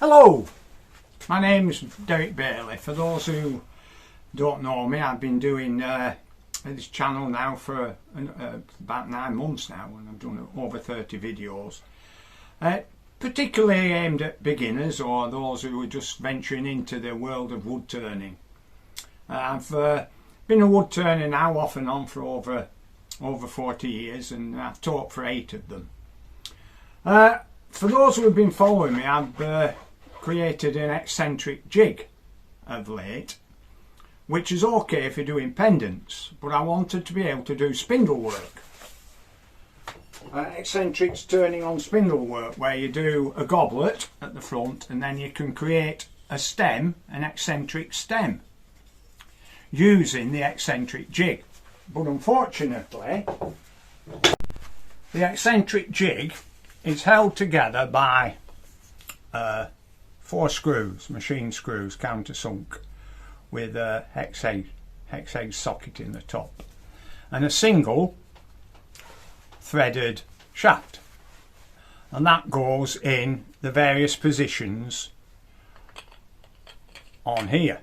Hello, my name's Derek Bailey. For those who don't know me, I've been doing this channel now for about 9 months now, and I've done over 30 videos, particularly aimed at beginners or those who are just venturing into the world of wood turning. I've been a wood turner now off and on for over 40 years, and I've taught for 8 of them. For those who have been following me, I've created an eccentric jig of late, which is okay for doing pendants, but I wanted to be able to do spindle work. Eccentric's turning on spindle work, where you do a goblet at the front and then you can create a stem, an eccentric stem, using the eccentric jig. But unfortunately, the eccentric jig is held together by 4 screws, machine screws, countersunk, with a hex egg socket in the top, and a single threaded shaft, and that goes in the various positions on here.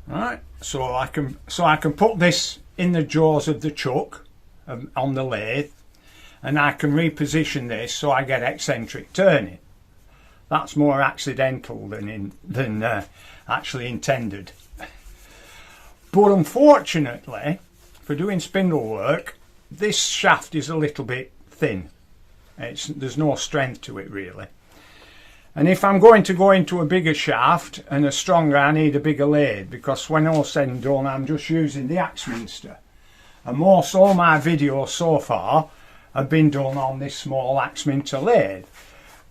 Right, so I can put this in the jaws of the chuck on the lathe, and I can reposition this so I get eccentric turning. That's more accidental than actually intended. But unfortunately, for doing spindle work, this shaft is a little bit thin. There's no strength to it really. And if I'm going to go into a bigger shaft and a stronger, I need a bigger lathe, because when all said and done, I'm just using the Axminster. And all my videos so far have been done on this small Axminster lathe,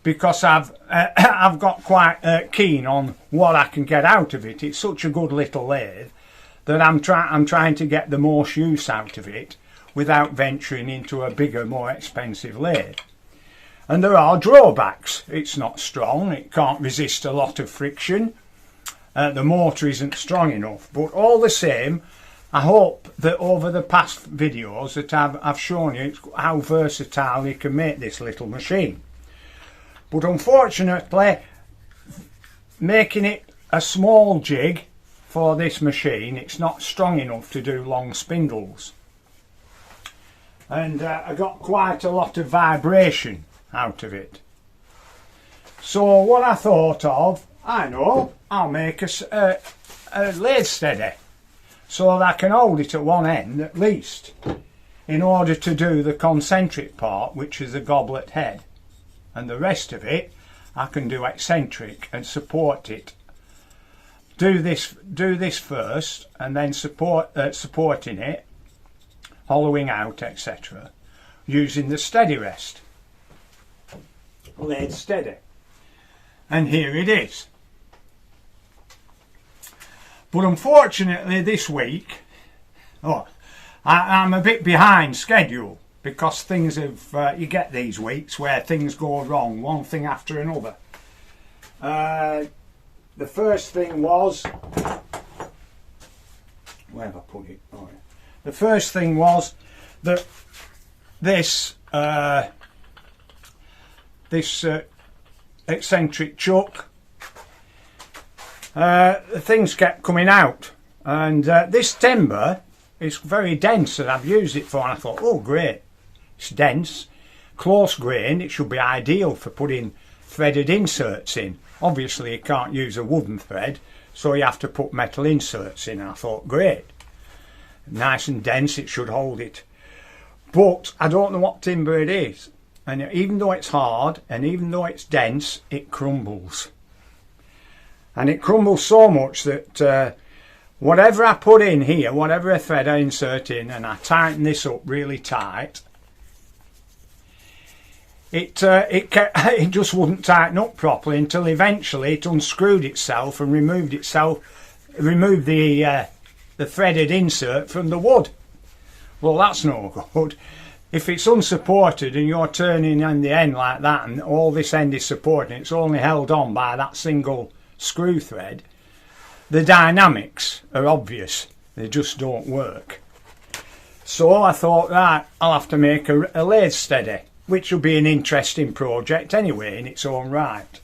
because I've got quite keen on what I can get out of it. It's such a good little lathe that I'm trying to get the most use out of it without venturing into a bigger, more expensive lathe. And there are drawbacks. It's not strong, it can't resist a lot of friction, the motor isn't strong enough, but all the same, I hope that over the past videos that I've shown you how versatile you can make this little machine. But unfortunately, making it a small jig for this machine, it's not strong enough to do long spindles. And I got quite a lot of vibration out of it. So what I thought of, I'll make a lathe steady, so that I can hold it at one end at least, in order to do the concentric part, which is the goblet head, and the rest of it I can do eccentric and support it. Do this first, and then supporting it, hollowing out, etc., using the steady rest. Lathe steady. And here it is. But unfortunately this week, I'm a bit behind schedule, because things have, you get these weeks where things go wrong, one thing after another. The first thing was, where have I put it? Oh, yeah. The first thing was that this eccentric chuck, things kept coming out, and this timber is very dense, and I've used it for, and I thought, oh great, it's dense, close grained, it should be ideal for putting threaded inserts in. Obviously you can't use a wooden thread, so you have to put metal inserts in. And I thought, great, nice and dense, it should hold it. But I don't know what timber it is, and even though it's hard and even though it's dense, it crumbles. And it crumbles so much that whatever I put in here, whatever a thread I insert in, and I tighten this up really tight, it just wouldn't tighten up properly until eventually it unscrewed itself and removed the threaded insert from the wood. Well, that's no good. If it's unsupported and you're turning in the end like that, and all this end is supporting, it's only held on by that single screw thread, the dynamics are obvious, they just don't work. So I thought, right, I'll have to make a lathe steady. which will be an interesting project anyway in its own right.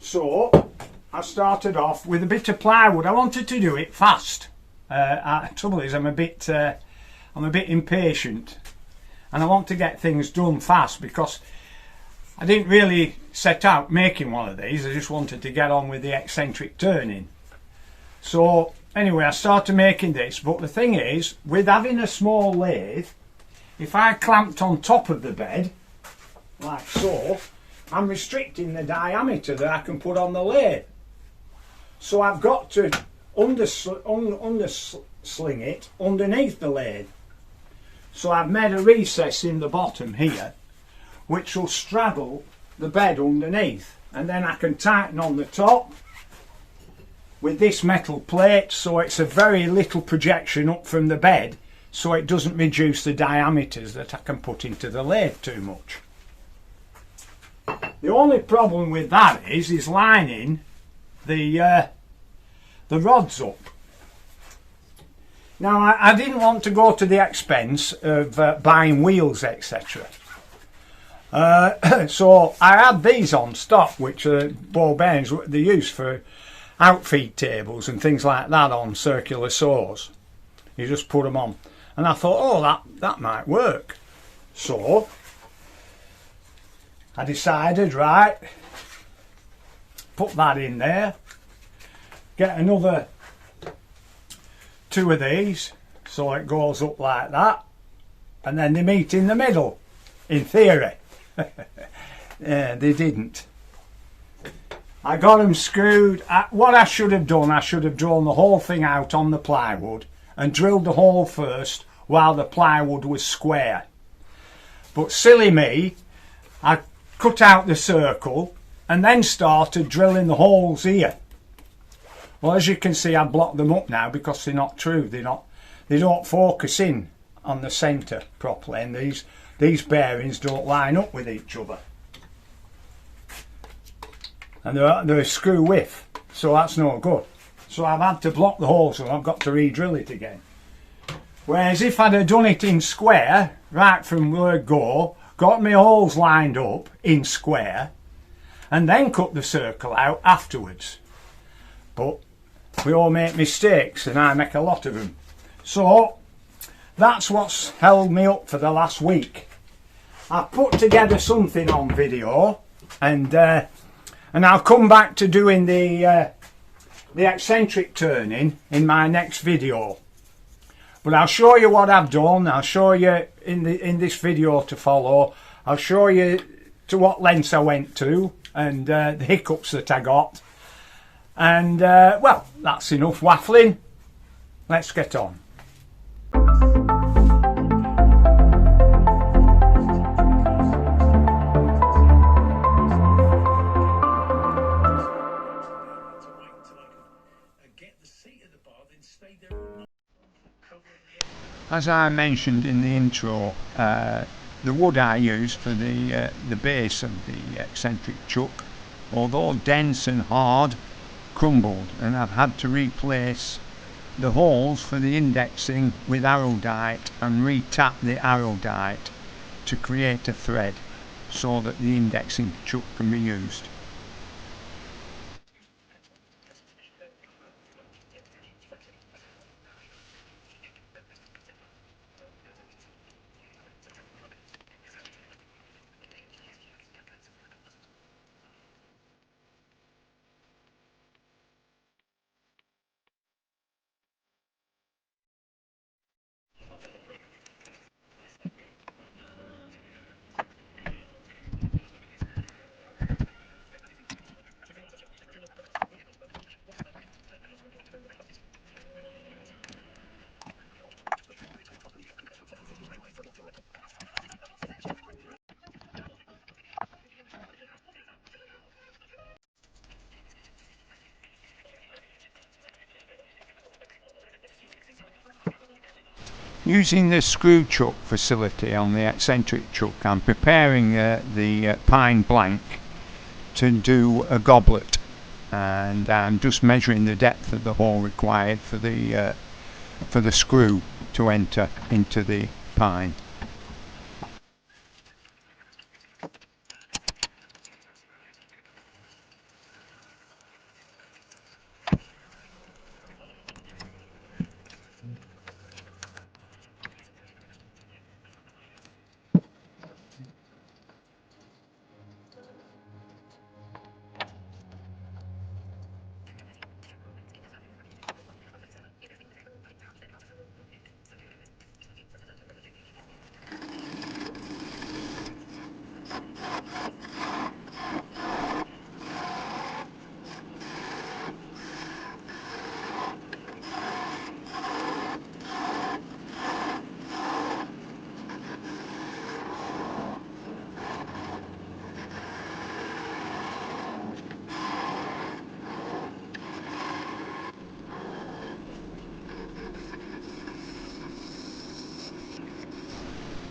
So I started off with a bit of plywood. I wanted to do it fast. Trouble is I'm a bit impatient, and I want to get things done fast because I didn't really set out making one of these. I just wanted to get on with the eccentric turning. So anyway, I started making this, but the thing is, with having a small lathe, if I clamped on top of the bed like so, I'm restricting the diameter that I can put on the lathe. So I've got to undersling it underneath the lathe. So I've made a recess in the bottom here, which will straddle the bed underneath, and then I can tighten on the top with this metal plate, so it's a very little projection up from the bed, so it doesn't reduce the diameters that I can put into the lathe too much. The only problem with that is lining the rods up. Now I didn't want to go to the expense of buying wheels, etc. So I had these on stock, which are ball bearings they use for outfeed tables and things like that on circular saws. You just put them on, and I thought, oh, that might work. So I decided, right, put that in there, get another 2 of these, so it goes up like that, and then they meet in the middle, in theory. Yeah, they didn't. I got them screwed. What I should have done, I should have drawn the whole thing out on the plywood and drilled the hole first while the plywood was square. But silly me, I cut out the circle and then started drilling the holes here. Well, as you can see, I've blocked them up now because they're not true. They don't focus in on the centre properly, and these bearings don't line up with each other, and they're a screw width, so that's no good. So I've had to block the holes, and I've got to re-drill it again. Whereas if I'd have done it in square right from word go, got my holes lined up in square, and then cut the circle out afterwards. But we all make mistakes, and I make a lot of them. So that's what's held me up for the last week. I've put together something on video, and I'll come back to doing the eccentric turning in my next video. But I'll show you what I've done. I'll show you in this video to follow. I'll show you to what lengths I went to, and the hiccups that I got. And well, that's enough waffling. Let's get on. As I mentioned in the intro, the wood I used for the base of the Eccentric Chuck, although dense and hard, crumbled, and I've had to replace the holes for the indexing with arrowdite and re-tap the arrowdite to create a thread so that the indexing chuck can be used. Using the screw chuck facility on the Eccentric Chuck, I'm preparing the pine blank to do a goblet, and I'm just measuring the depth of the hole required for the screw to enter into the pine.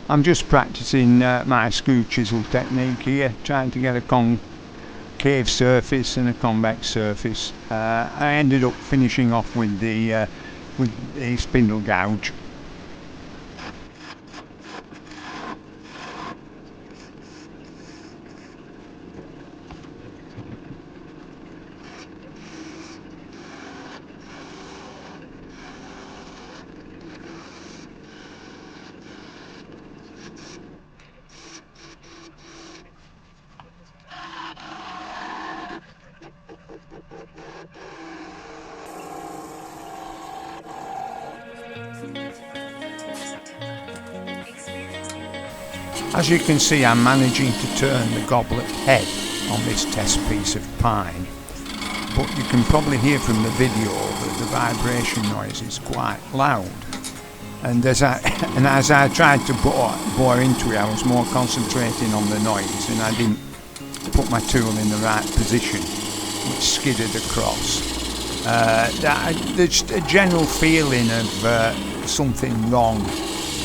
I'm just practicing my screw chisel technique here, trying to get a concave surface and a convex surface. I ended up finishing off with the spindle gouge. As you can see, I'm managing to turn the goblet head on this test piece of pine, but you can probably hear from the video that the vibration noise is quite loud. And as I tried to bore into it, I was more concentrating on the noise, and I didn't put my tool in the right position, which skidded across. There's a general feeling of something wrong.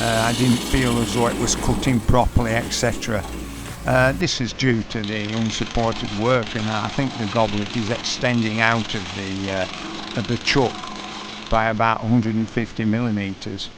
I didn't feel as though it was cutting properly, etc. This is due to the unsupported work, and I think the goblet is extending out of the chuck by about 150 millimeters.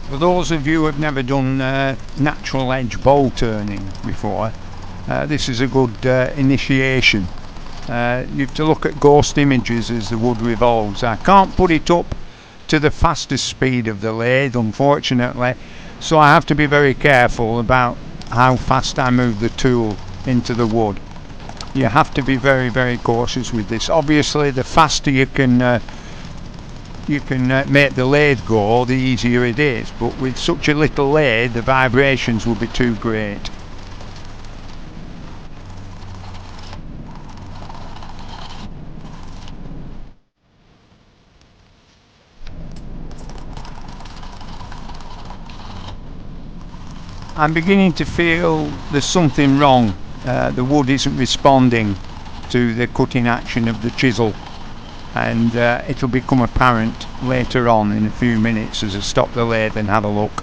For those of you who have never done natural edge bowl turning before, this is a good initiation. You have to look at ghost images as the wood revolves. I can't put it up to the fastest speed of the lathe, unfortunately, so I have to be very careful about how fast I move the tool into the wood. You have to be very, very cautious with this. Obviously, the faster you can make the lathe go, the easier it is, but with such a little lathe the vibrations will be too great. I'm beginning to feel there's something wrong. The wood isn't responding to the cutting action of the chisel, and it'll become apparent later on in a few minutes as I stop the lathe and have a look.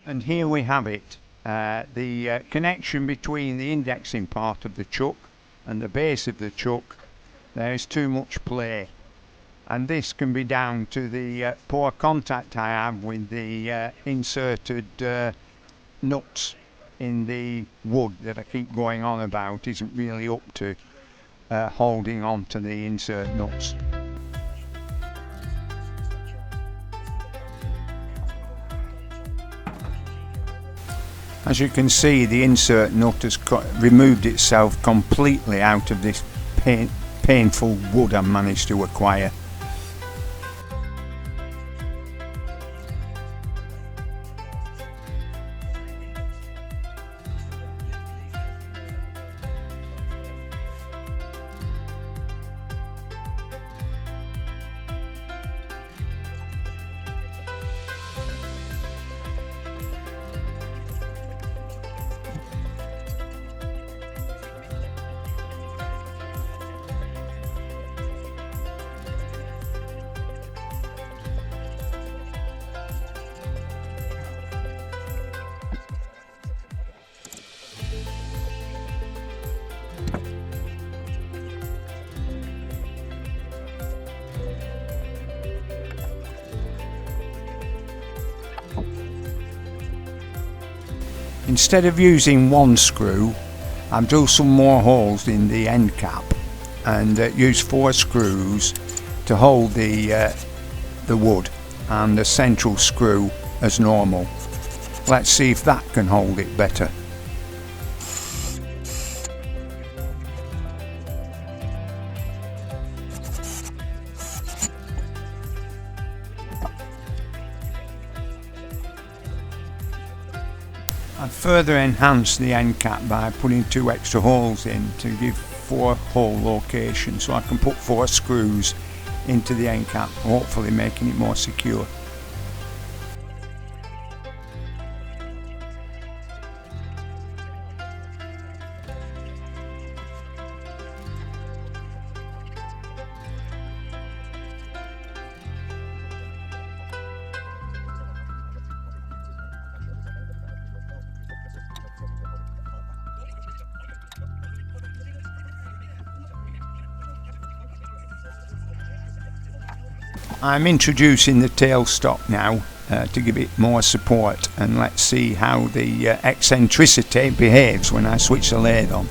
And here we have it, the connection between the indexing part of the chuck and the base of the chuck. There is too much play, and this can be down to the poor contact I have with the inserted nuts in the wood that I keep going on about isn't really up to holding on to the insert nuts. As you can see, the insert nut has removed itself completely out of this painful wood I managed to acquire. Instead of using one screw, I've drilled some more holes in the end cap and used 4 screws to hold the wood and the central screw as normal. Let's see if that can hold it better. I've further enhanced the end cap by putting 2 extra holes in to give 4 hole location, so I can put 4 screws into the end cap, hopefully making it more secure. I'm introducing the tailstock now to give it more support, and let's see how the eccentricity behaves when I switch the lathe on.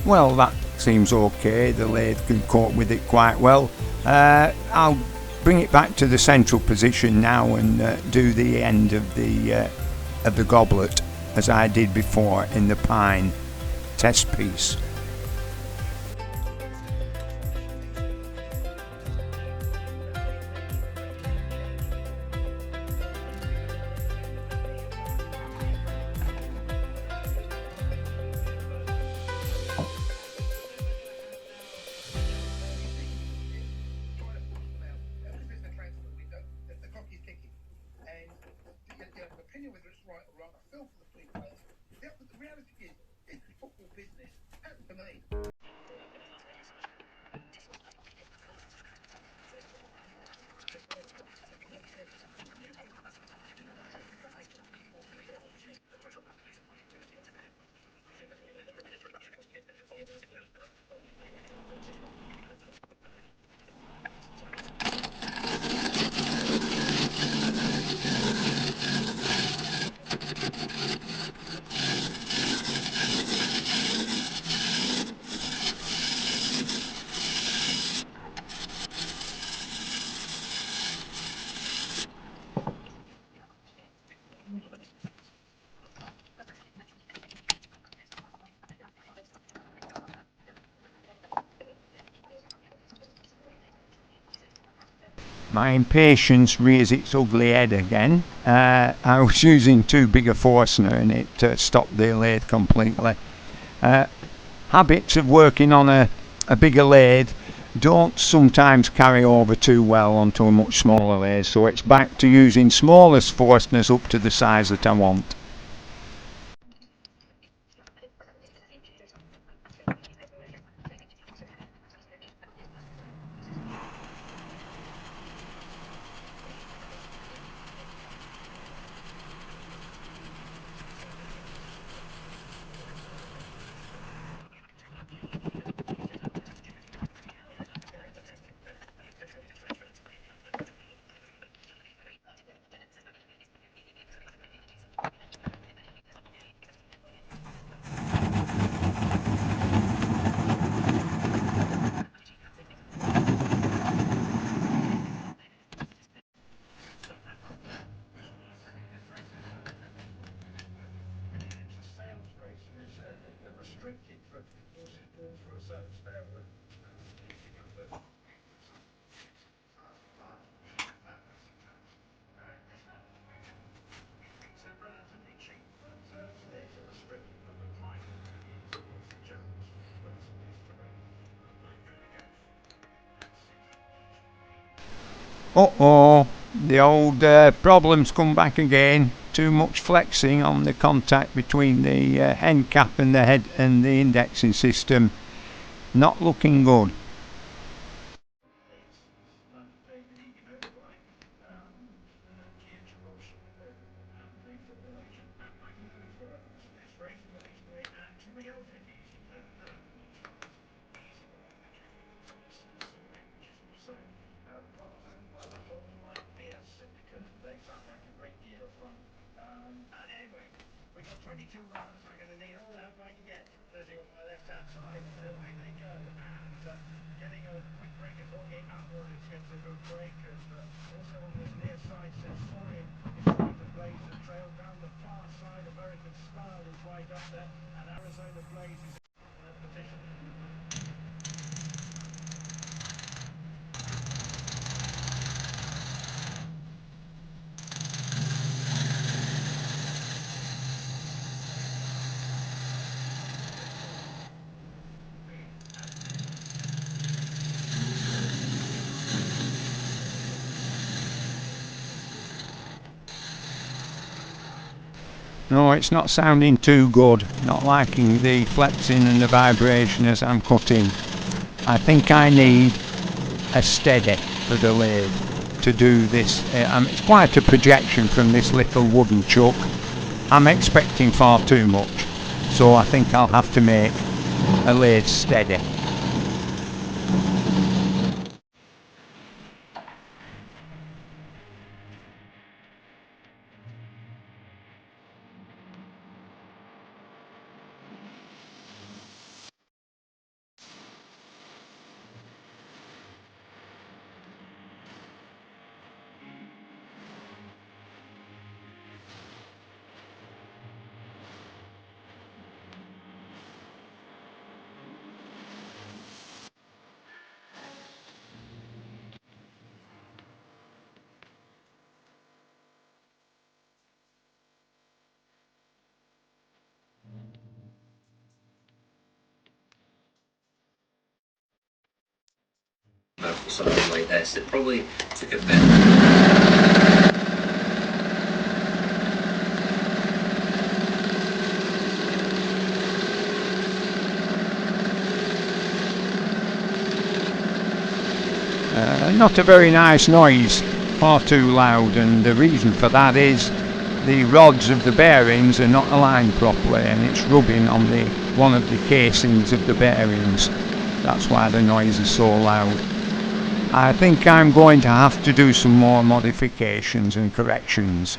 Well, that seems okay, the lathe can cope with it quite well. I'll bring it back to the central position now and do the end of the goblet as I did before in the pine test piece. My impatience rears its ugly head again. I was using too big a Forstner and it stopped the lathe completely. Habits of working on a bigger lathe don't sometimes carry over too well onto a much smaller lathe, so it's back to using smallest Forstners up to the size that I want. Uh-oh, the old problems come back again. Too much flexing on the contact between the end cap and the head and the indexing system. Not looking good. No, it's not sounding too good. Not liking the flexing and the vibration as I'm cutting. I think I need a steady for the lathe to do this. It's quite a projection from this little wooden chuck. I'm expecting far too much, so I think I'll have to make a lathe steady. For something like this, it probably took a bit. Not a very nice noise, far too loud, and the reason for that is the rods of the bearings are not aligned properly and it's rubbing on one of the casings of the bearings. That's why the noise is so loud. I think I'm going to have to do some more modifications and corrections.